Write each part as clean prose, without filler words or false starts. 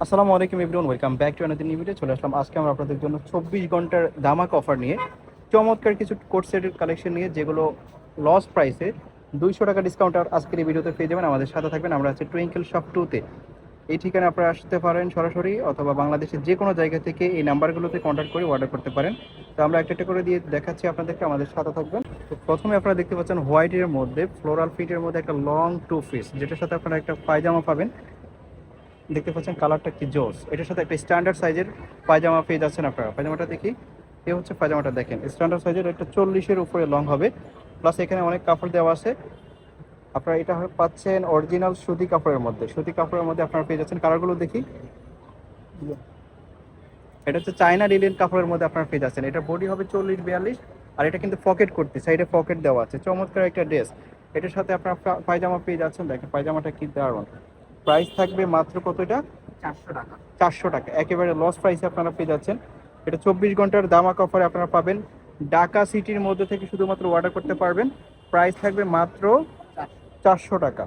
আসসালামু আলাইকুম everyone, welcome back to another new video. চলে আসলাম আজকে আমরা আপনাদের জন্য 24 ঘন্টার ধামাক অফার নিয়ে চমৎকার কিছু কোর্স সেটের কালেকশন নিয়ে, যেগুলো লস প্রাইসে 200 টাকা ডিসকাউন্ট আর আজকের এই ভিডিওতে পেয়ে যাবেন। আমাদের সাথে থাকবেন, আমরা আছি টুইঙ্কেল শপ 2-তে। এই ঠিকানা আপনারা আসতে পারেন সরাসরি, অথবা বাংলাদেশের যে কোনো জায়গা থেকে এই নাম্বারগুলোতে কন্ট্যাক্ট করে অর্ডার করতে পারেন। তো আমরা একটা একটা করে দিয়ে দেখাচ্ছি আপনাদেরকে, আমাদের সাথে থাকবেন। তো প্রথমে আপনারা দেখতে পাচ্ছেন হোয়াইটের মধ্যে ফ্লোরাল প্রিন্টের মধ্যে একটা লং টু পিস, যেটার সাথে আপনারা একটা পায়জামা পাবেন। দেখতে পাচ্ছেন কালারটা কি জোস। এটার সাথে একটা স্ট্যান্ডার্ড সাইজের পায়জামা পেয়ে যাচ্ছেন আপনারা। পায়জামাটা দেখি, এ হচ্ছে পায়জামাটা, দেখেন স্ট্যান্ডার্ড সাইজের, একটা 40-এর উপরে লং হবে, প্লাস এখানে অনেক কাপড় দেওয়া আছে। আপনারা এটা পাচ্ছেন অরিজিনাল সুতি কাপড়ের মধ্যে। সুতি কাপড়ের মধ্যে আপনারা পেয়ে যাচ্ছেন, কালারগুলো দেখি। এটা হচ্ছে চায়না লিলেন কাপড়ের মধ্যে আপনারা পেয়ে যাচ্ছেন। এটা বডি হবে 40-42, আর এটা কিন্তু পকেট করতে, সাইডে পকেট দেওয়া আছে, চমৎকার একটা ড্রেস। এটার সাথে আপনারা পায়জামা পেয়ে যাচ্ছেন। দেখেন পায়জামাটা কি দারুণ। প্রাইস থাকবে মাত্র কত এটা? 400 টাকা। 400 টাকা, একেবারে লস প্রাইসে আপনারা পেয়ে যাচ্ছেন। এটা 24 ঘন্টার ধামাকা অফারে আপনারা পাবেন। ঢাকা সিটির মধ্যে থেকে শুধুমাত্র অর্ডার করতে পারবেন। প্রাইস থাকবে মাত্র 400 টাকা।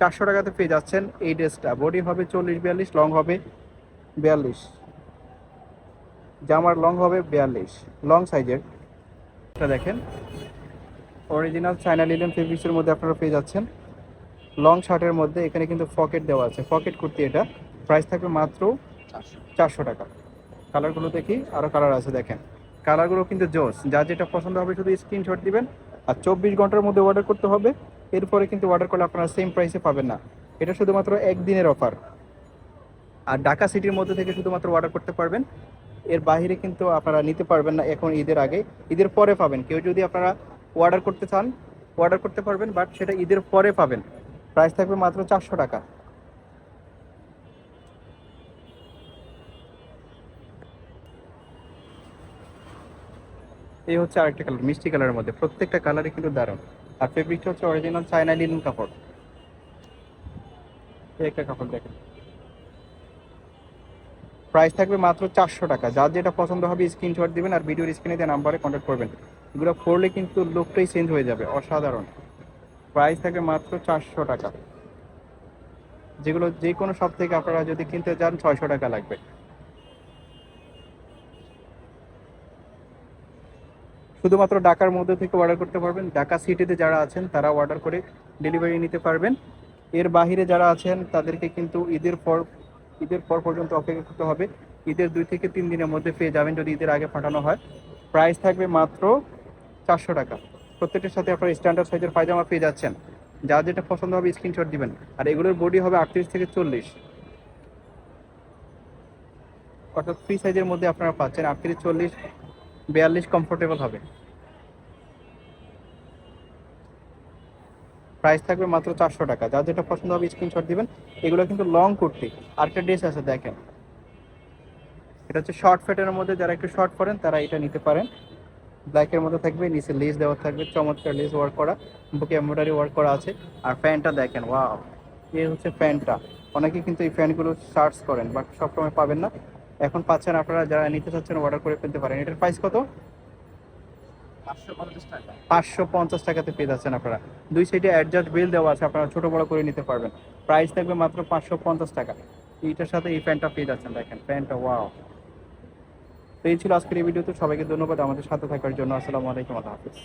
400 টাকাতে পেয়ে যাচ্ছেন এই ড্রেসটা। বডি হবে 40-42, লং হবে 42, জামার লং হবে 42, লং সাইজের। এটা দেখেন অরিজিনাল চায়না লিলেন ফেব্রিক্সের মধ্যে আপনারা পেয়ে যাচ্ছেন। লং শার্টের মধ্যে এখানে কিন্তু পকেট দেওয়া আছে, পকেট কুর্তি এটা। প্রাইস থাকবে মাত্র 400 টাকা। কালারগুলো দেখি, আরও কালার আছে দেখেন। কালারগুলো কিন্তু জোস, যার যেটা পছন্দ হবে শুধু স্ক্রিনশট দিবেন। আর 24 ঘন্টার মধ্যে অর্ডার করতে হবে। এরপরে কিন্তু অর্ডার করলে আপনারা সেম প্রাইসে পাবেন না। এটা শুধুমাত্র একদিনের অফার। আর ঢাকা সিটির মধ্যে থেকে শুধুমাত্র অর্ডার করতে পারবেন। এর বাইরে কিন্তু আপনারা নিতে পারবেন না এখন ঈদের আগে। ঈদের পরে পাবেন। কেউ যদি আপনারা অর্ডার করতে চান অর্ডার করতে পারবেন, বাট সেটা ঈদের পরে পাবেন। প্রাইস থাকবে মাত্র 400 টাকা। এই হচ্ছে আরেকটা কালার, মিষ্টি কালারের মধ্যে। প্রত্যেকটা কালারই কিন্তু দারুণ। আর ফেব্রিকটা হচ্ছে অরিজিনাল চায়না লিনেন কাপড়। এই একটা কাপড় দেখেন। প্রাইস থাকবে মাত্র 400 টাকা। যার যেটা পছন্দ হবে স্ক্রিনশট দিবেন, আর ভিডিওর স্ক্রিনে দেওয়া নাম্বারে কন্ট্যাক্ট করবেন। এগুলো পরলে কিন্তু লুকটাই চেঞ্জ হয়ে যাবে, অসাধারণ। প্রাইস থাকবে মাত্র 400 টাকা। যেগুলো যে কোনো শপ থেকে আপনারা যদি কিনতে যান 600 টাকা লাগবে। শুধুমাত্র ঢাকার মধ্যে থেকে অর্ডার করতে পারবেন। ঢাকা সিটিতে যারা আছেন তারা অর্ডার করে ডেলিভারি নিতে পারবেন। এর বাহিরে যারা আছেন তাদেরকে কিন্তু ঈদের পর পর্যন্ত অপেক্ষা করতে হবে। ঈদের 2 থেকে 3 দিনের মধ্যে পেয়ে যাবেন যদি ঈদের আগে পাঠানো হয়। প্রাইস থাকবে মাত্র 400 টাকা। প্রত্যেকটার সাথে আপনারা স্ট্যান্ডার্ড সাইজের পায়জামা পেয়ে যাচ্ছেন। যার যেটা পছন্দ হবে স্ক্রিনশট দিবেন। আর এগুলোর বডি হবে 38 থেকে 40, অর্থাৎ ফ্রি সাইজের মধ্যে আপনারা পাচ্ছেন। 38, 40, 42 কমফোর্টেবল হবে। প্রাইস থাকবে মাত্র 400 টাকা। যার যেটা পছন্দ হবে স্ক্রিনশট দিবেন। এগুলো কিন্তু লং কুর্তি। আরেকটা ড্রেস আছে দেখেন, এটা হচ্ছে শর্ট ফ্যাটের মধ্যে, যারা একটু শর্ট পরেন তারা এটা নিতে পারেন। ব্ল্যাকের মধ্যে থাকবে, নিচে লেস দেওয়া থাকবে, চমৎকার লেস ওয়ার্ক করা, বুকে এমব্রয়ডারি ওয়ার্ক করা আছে। আর প্যান্টটা দেখেন, ওয়াও। এই হচ্ছে প্যান্টটা। অনেকে কিন্তু এই প্যান্টগুলো সার্চ করেন, বাট সবসময় পাবেন না। এখন পাচ্ছেন আপনারা, যারা নিতে চাচ্ছেন অর্ডার করে ফেলতে পারেন। এটার প্রাইস কত? 550 টাকা। 550 টাকাতে পেয়ে যাচ্ছেন আপনারা। দুই সাইডে অ্যাডজাস্ট বেল দেওয়া আছে, আপনারা ছোট বড় করে নিতে পারবেন। প্রাইস থাকবে মাত্র 550 টাকা। এইটার সাথে এই প্যান্টটা পেয়ে যাচ্ছেন, দেখেন প্যান্টটা, ওয়াও। তো এই ছিল আজকের এই ভিডিওতে। সবাইকে ধন্যবাদ আমাদের সাথে থাকার জন্য। আসসালামু আলাইকুম, আল্লাহ হাফিজ।